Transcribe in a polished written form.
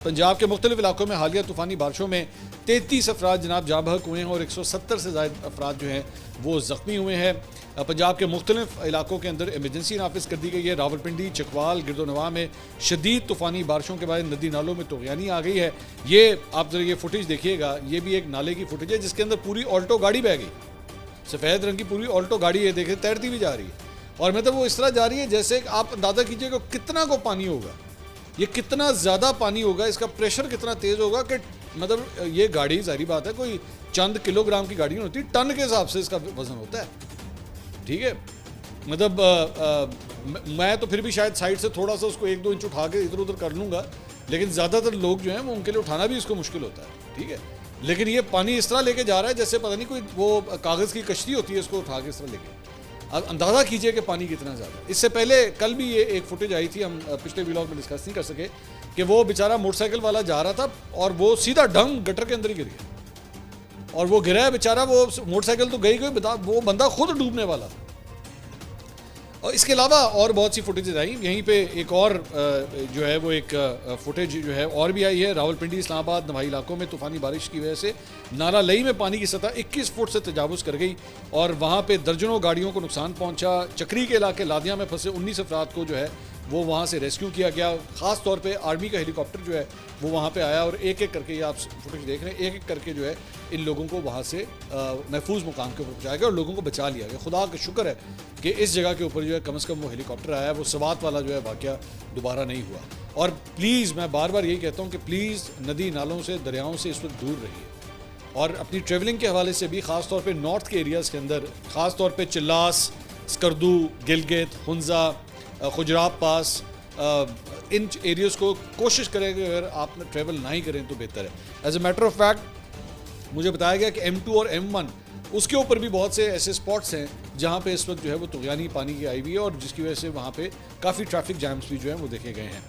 पंजाब के मुख्तलिफ इलाकों में हालिया तूफ़ानी बारिशों में 33 अफराद जनाब जाँ बहक हुए हैं और 170 से ज़ायद अफराद जो हैं वो ज़ख्मी हुए हैं। पंजाब के मुख्तलिफ इलाकों के अंदर एमरजेंसी नाफिज कर दी गई है। रावलपिंडी, चकवाल, गिरदोनवा में शदीद तूफ़ानी बारिशों के बाद नदी नालों में तुग़यानी आ गई है। ये आप जरा ये फुटेज देखिएगा, ये भी एक नाले की फुटेज है जिसके अंदर पूरी ऑल्टो गाड़ी बह गई। सफ़ेद रंग की पूरी ऑल्टो गाड़ी है, देखें तैरती भी जा रही है और मतलब वो इस तरह जा रही है जैसे आप अंदाज़ा कीजिएगा कितना को पानी होगा, ये कितना ज़्यादा पानी होगा, इसका प्रेशर कितना तेज़ होगा कि मतलब ये गाड़ी ज़ाहिर बात है कोई चंद किलोग्राम की गाड़ी नहीं होती, टन के हिसाब से इसका वज़न होता है। ठीक है, मतलब मैं तो फिर भी शायद साइड से थोड़ा सा उसको 1-2 इंच उठा के इधर उधर कर लूँगा, लेकिन ज़्यादातर लोग जो हैं वो उनके लिए उठाना भी इसको मुश्किल होता है। ठीक है, लेकिन ये पानी इस तरह लेके जा रहा है जैसे पता नहीं कोई वो कागज़ की कश्ती होती है, इसको उठा के इस तरह लेके। अब अंदाज़ा कीजिए कि पानी कितना ज़्यादा। इससे पहले कल भी ये एक फुटेज आई थी, हम पिछले व्लॉग में डिस्कस नहीं कर सके, कि वो बेचारा मोटरसाइकिल वाला जा रहा था और वो सीधा डंग गटर के अंदर ही गिर गया और वो गिरा है बेचारा, वो मोटरसाइकिल तो गई वो बंदा खुद डूबने वाला। और इसके अलावा और बहुत सी फुटेज आई। यहीं पे एक और जो है वो एक फुटेज जो है और भी आई है। रावलपिंडी, इस्लामाबाद, नवाई इलाकों में तूफ़ानी बारिश की वजह से नाला लई में पानी की सतह 21 फुट से तजावुज़ कर गई और वहाँ पे दर्जनों गाड़ियों को नुकसान पहुँचा। चक्री के इलाके लादिया में फंसे 19 अफराद को जो है वो वहाँ से रेस्क्यू किया गया। ख़ास तौर पे आर्मी का हेलीकॉप्टर जो है वो वहाँ पे आया और एक एक करके, ये आप फुटेज देख रहे हैं, एक एक करके जो है इन लोगों को वहाँ से महफूज मुकाम के ऊपर पहुँचाया गया और लोगों को बचा लिया गया। खुदा का शुक्र है कि इस जगह के ऊपर जो है कम से कम वो हेलीकॉप्टर आया, वो सवात वाला जो है वाक़या दोबारा नहीं हुआ। और प्लीज़ मैं बार बार यही कहता हूँ कि प्लीज़ नदी नालों से, दरियाओं से इस वक्त दूर रहिए और अपनी ट्रेवलिंग के हवाले से भी ख़ास तौर पे नॉर्थ के एरियाज़ के अंदर, ख़ास तौर पे चिल्लास, स्कर्दू, गिलगित, हुंजा, खुजराब पास, इन एरियाज़ को कोशिश करें कि अगर आप ट्रैवल ना ही करें तो बेहतर है। As a matter of fact मुझे बताया गया कि M2 और M1 उसके ऊपर भी बहुत से ऐसे स्पॉट्स हैं जहाँ पे इस वक्त जो है वो तुग़यानी पानी की आई हुई है और जिसकी वजह से वहाँ पे काफ़ी ट्रैफिक जैम्स भी जो हैं वो देखे गए हैं।